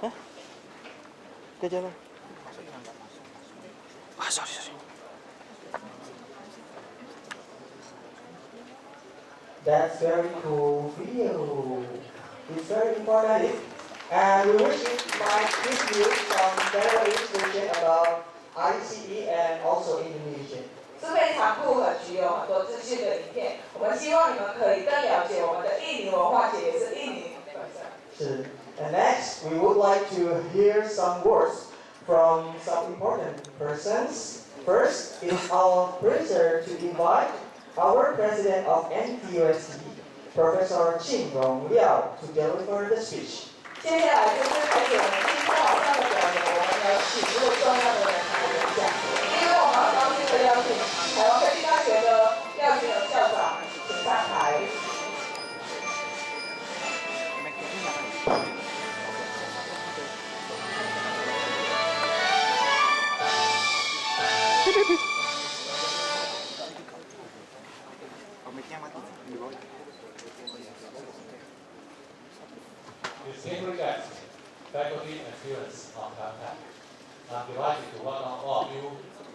Hah? Ke jalan. Sorry. That's very cool video. It's very informative. And we wish it might give you some better information about ICE and also Indonesian. 是非常酷很具有很多资讯的影片，我们希望你们可以更了解我们的印尼文化节，也是印尼本身。是。And next, we would like to hear some words from some important persons. First, it's our pleasure to invite our president of NTUST, Professor Qin Rong Liao, to deliver the speech. 接下来就是给我们今天晚上的表演，我们有请入重要的人才演讲。因为我们很高兴的邀请台湾科技大学的廖金友校长请上台。Distinguished guests, faculty and students of Taiwan, I'm delighted to welcome all of you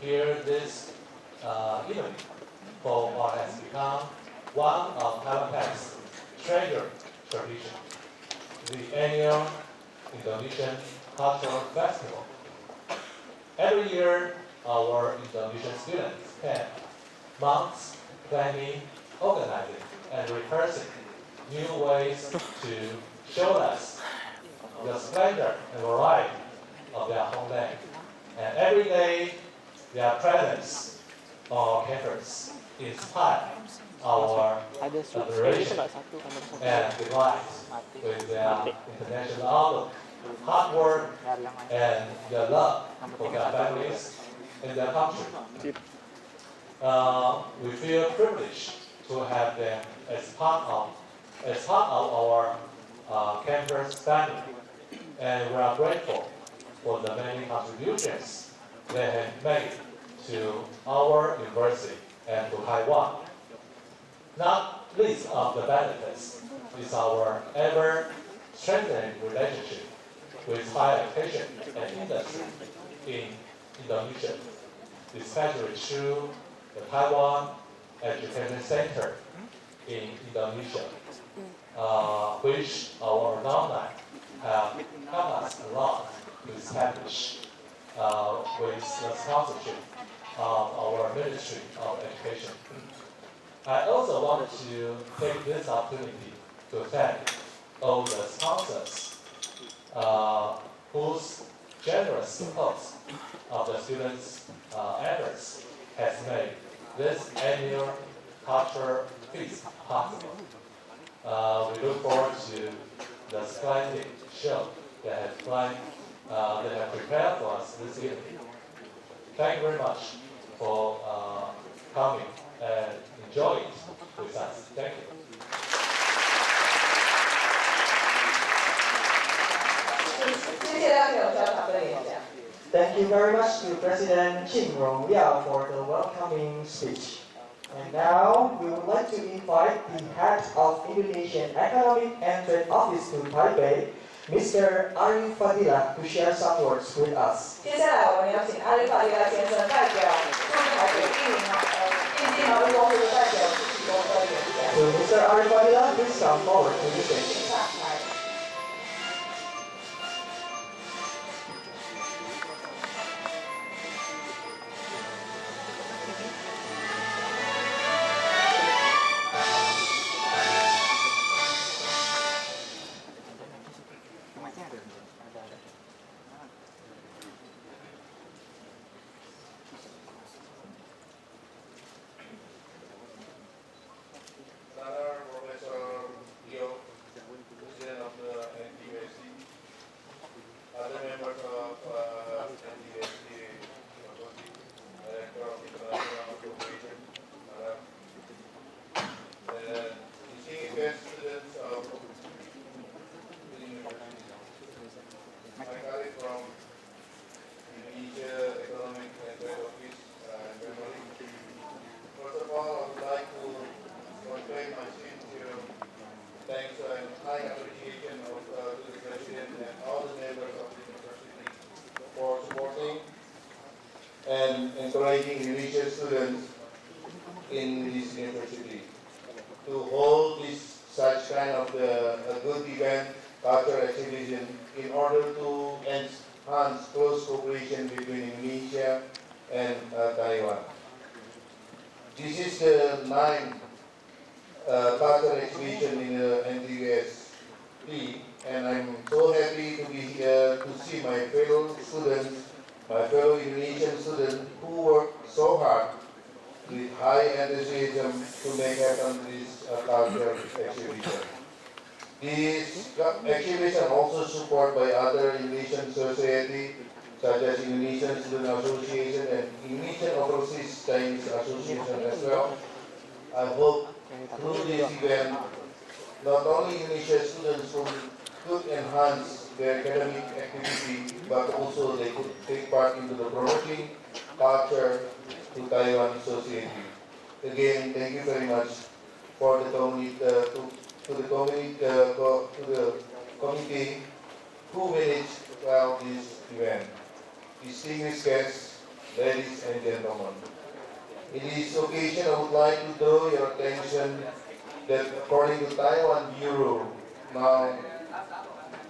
here this evening for what has become one of Taiwan's treasure tradition, the annual Indonesian Culture Festival. Every year, our Indonesian students spend months planning, organizing, and rehearsing new ways to show us the splendor and variety of their homeland. And every day, their presence on our campus inspires our admiration and delight with their international outlook, hard work, and their love for their families and their country. We feel privileged to have them as part of our campus family, and we are grateful for the many contributions they have made to our university and to Taiwan. Not least of the benefits is our ever-strengthening relationship with higher education and industry in Indonesia, especially through the Taiwan Education Center in Indonesia, which our alumni have helped us a lot to establish with the sponsorship of our Ministry of Education. I also want to take this opportunity to thank all the sponsors whose generous support of the students' efforts has made this annual culture feast possible. We look forward to the splendid show that have prepared for us this evening. Thank you very much for coming and enjoying it with us. Thank you. 谢谢廖金友校长的演讲。 Thank you very much to President Qin Rong Liao for the welcoming speech. And now, we would like to invite the head of Indonesian Economic and Trade Office to Taipei, Mr. Arif Fadilah, to share some words with us. 接下来我们邀请阿里法利拉先生代表驻台北印尼贸易公司的代表提供的演讲。 So, Mr. Arif Fadilah, please come forward to the stage. 请上台。 Profesor Leo inviting Indonesian students in this university to hold this such kind of a good event, culture exhibition, in order to enhance close cooperation between Indonesia and Taiwan. This is the ninth culture exhibition in the NTUST, and I'm so happy to be here to see my fellow students, my fellow Indonesian students who work so hard with high enthusiasm to make happen this culture exhibition. This exhibition also supported by other Indonesian society such as Indonesian Student Association and Indonesian Overseas Chinese Association as well. I hope through this event, not only Indonesian students could enhance their academic activity, but also they could take part into the promoting culture to Taiwan society. Again, thank you very much for the committee who managed well this event. Distinguished guests, ladies and gentlemen. In this occasion, I would like to draw your attention that according to Taiwan Bureau, now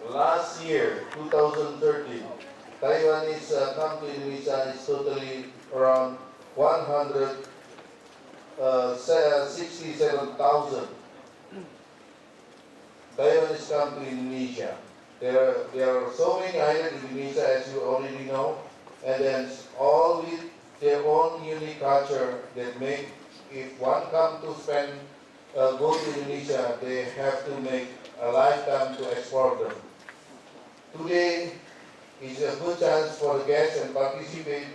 last year, 2013, Taiwanese come to Indonesia is totally around 167,000. Taiwanese come to Indonesia. There are so many islands in Indonesia, as you already know, and then all with their own unique culture that make, if one come to spend, go to Indonesia, they have to make a lifetime to explore them. Today is a good chance for the guests and participants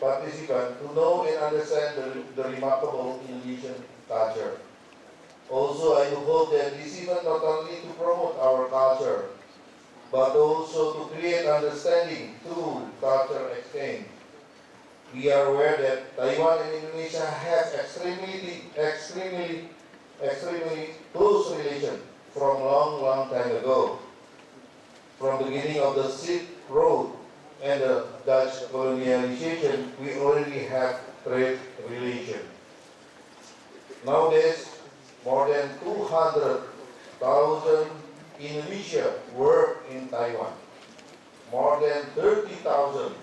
to know and understand the remarkable Indonesian culture. Also, I do hope that this event not only to promote our culture, but also to create understanding through culture exchange. We are aware that Taiwan and Indonesia have extremely close relation from long time ago. From the beginning of the Silk Road and the Dutch colonialization, we already have trade relation. Nowadays, more than 200,000 Indonesia work in Taiwan. More than 30,000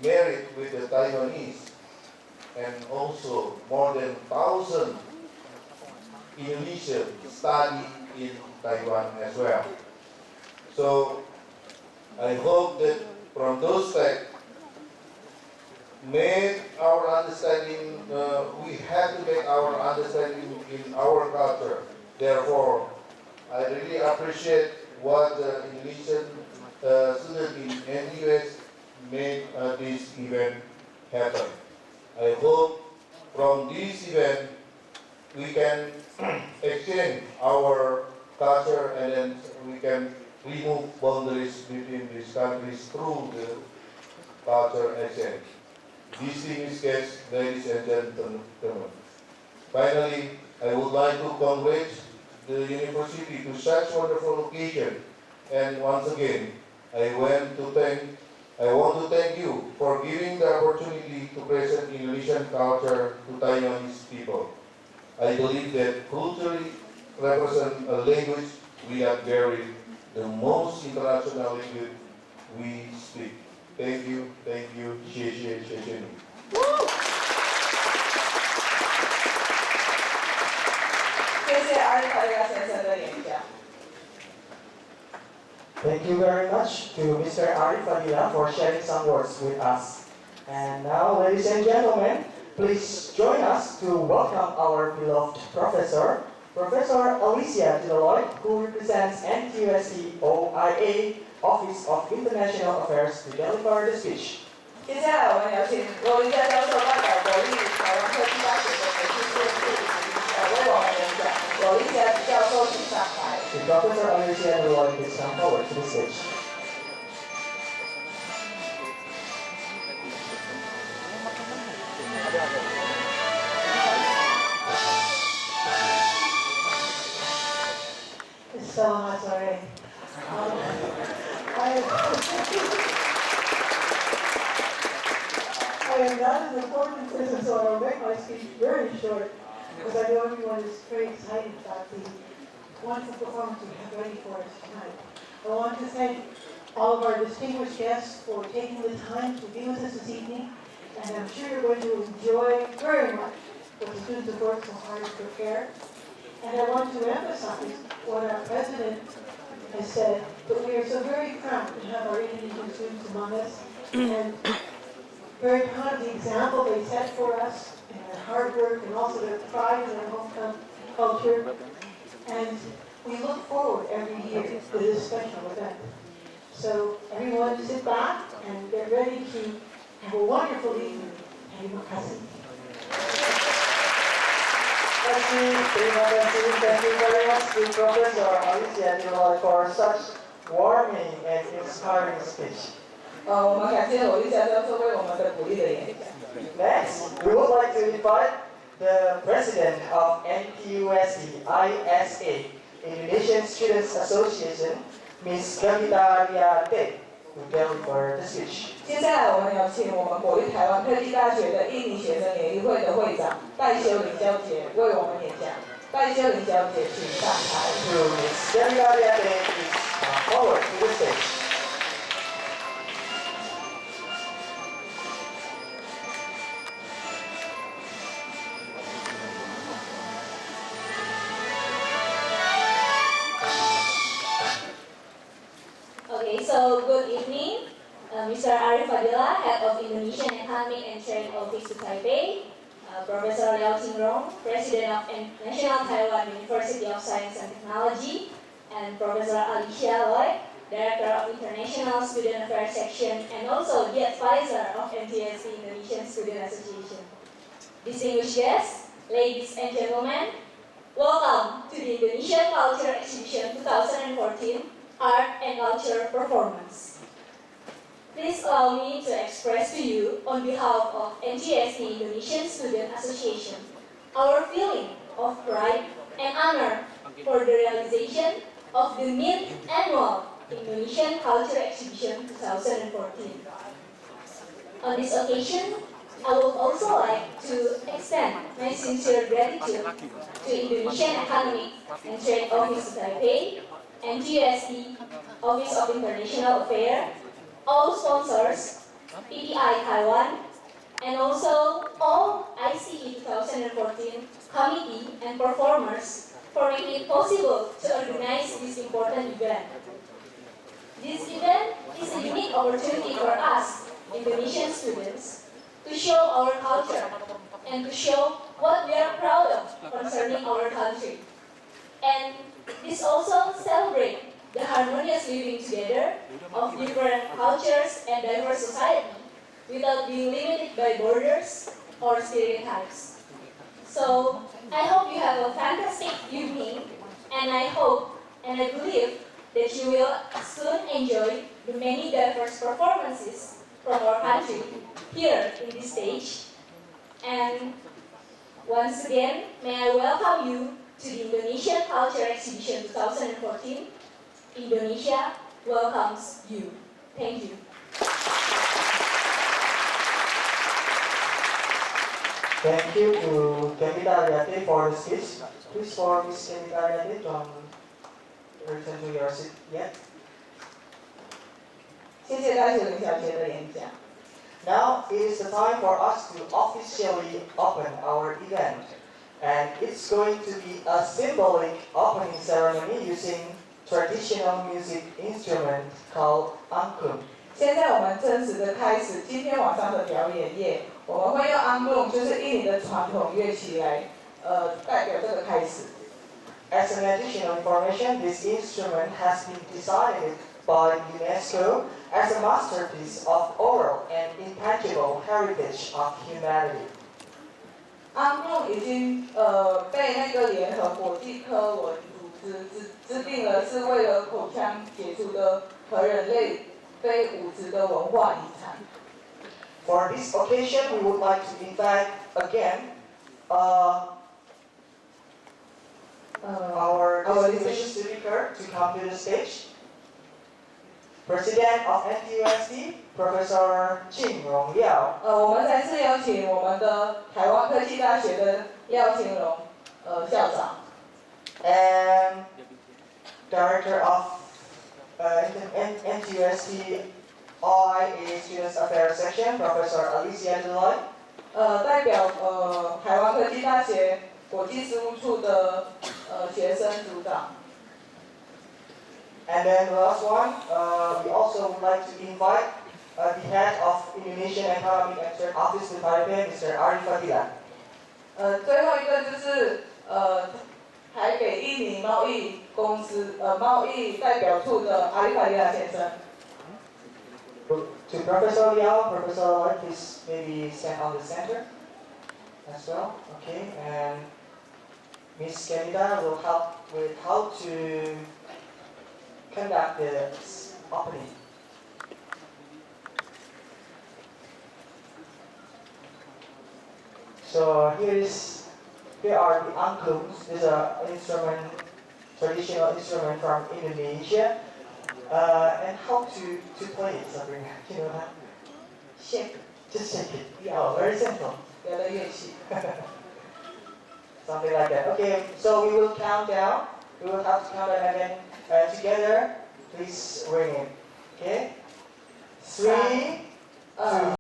married with the Taiwanese, and also more than 1,000 Indonesians study in Taiwan as well. So I hope that from those facts, make our understanding, we have to make our understanding in our culture. Therefore, I really appreciate what the Indonesian students in NTUST made this event happen. I hope from this event we can exchange our culture and then we can remove boundaries between these countries through the culture exchange. Distinguished guests, ladies and gentlemen. Finally, I would like to congratulate the university to such wonderful occasion. And once again, I want to thank you for giving the opportunity to present Indonesian culture to Taiwanese people. I believe that culturally represent a language without barrier, the most international language we speak. Thank you, 谢谢你。谢谢阿里法利亚先生的演讲。Thank you very much to Mr. Arif Fadila for sharing some words with us. And now, ladies and gentlemen, please join us to welcome our beloved professor, Professor Alicia Deloy, who represents NTUST OIA Office of International Affairs to deliver the speech. 接下来我们有请罗林佳教授代表国立台湾科技大学的美术系助理为我们演讲。罗林佳教授请上台。The Professor Alicia Deloy is come forward to the stage. Selamat sore. I am not an important person, so I'll make my speech very short, because I know everyone is very excited about the wonderful performance we have ready for us tonight. I want to thank all of our distinguished guests for taking the time to be with us this evening, and I'm sure you're going to enjoy very much what the students have worked so hard to prepare. And I want to emphasize what our president has said, that we are so very proud to have our Indonesian students among us, and very proud of the example they set for us in their hard work and also their pride in their home culture. And we look forward every year to this special event. So everyone sit back and get ready to have a wonderful evening. Terima kasih. Terima kasih. Thank you very much to Professor Alicia Dilal for such warming and inspiring speech. 我们感谢罗丽莎教授为我们的鼓励的演讲。Next, we would like to invite the president of NTUST ISA, Indonesian Student Association, Ms. Gavita Riate, to deliver the speech. 接下来我们有请我们国立台湾科技大学的印尼学生联谊会的会长戴修林小姐为我们演讲。戴修林小姐，请上台。To Ms. Gavita Riate, please forward to the stage. Okay, so good evening. Mr. Arif Fadila, Head of Indonesian Economic and Trade Office to Taipei, Professor Liao Qingrong, President of National Taiwan University of Science and Technology, and Professor Alicia Loy, Director of International Student Affairs Section, and also the advisor of NTUST Indonesian Student Association. Distinguished guests, ladies and gentlemen, welcome to the Indonesian Culture Exhibition 2014, Art and Culture Performance. Please allow me to express to you, on behalf of NTUST Indonesian Student Association, our feeling of pride and honor for the realization of the mid-annual Indonesian Culture Exhibition 2014. On this occasion, I would also like to extend my sincere gratitude to Indonesian Economic and Trade Office Taipei, NTUST, Office of International Affairs, all sponsors, PDI Taiwan, and also all ICE 2014 committee and performers for making it possible to organize this important event. This event is a unique opportunity for us, Indonesian students, to show our culture and to show what we are proud of concerning our country. And this also celebrates the harmonious living together of different cultures and diverse society without being limited by borders or stereotypes. So I hope you have a fantastic evening, and I hope and I believe that you will soon enjoy the many diverse performances from our country here in this stage. And once again, may I welcome you to the Indonesian Culture Exhibition 2014. Indonesia welcomes you. Thank you. Thank you to Gavita Riate for the speech. Please for Ms. Gavita Riate, don't return to your seat yet. 谢谢戴秀玲小姐的演讲。 Now it is the time for us to officially open our event. And it's going to be a symbolic opening ceremony using traditional music instrument called angklung. 现在我们正式的开始今天晚上的表演夜，我们会用 angklung 就是印尼的传统乐器来代表这个开始。 As an additional information, this instrument has been designated by UNESCO as a masterpiece of oral and intangible heritage of humanity. angklung 已经被那个联合国际科文组织制定了，是为了口腔解除的和人类非物质的文化遗产。 For this occasion, we would like to invite again our distinguished speaker to come to the stage. President of NTUST, Professor 金荣耀。我们再次邀请我们的台湾科技大学的廖清荣校长。And Director of NTUST IA Student Affairs Section, Professor Alicia Deloy. 代表台湾科技大学国际事务处的学生组长。And then the last one, we also would like to invite the head of Indonesian Economic and Trade Office in Taipei, Mr. Arif Fadila. 最后一个就是台北印尼贸易公司贸易代表处的阿里法利亚先生。To Professor Liao, Professor Liao, please maybe stand on the center as well. Okay, and Miss Canida will help with how to conduct the opening. So here are the angklungs. This is an instrument, traditional instrument from Indonesia. And how to play it, Sabrina? You know that? Shake, just shake it. Yeah. Oh, very simple. 别的乐器。 Something like that. Okay, so we will count down. We will have to count down again together. Please ring it. Okay? 3, 2,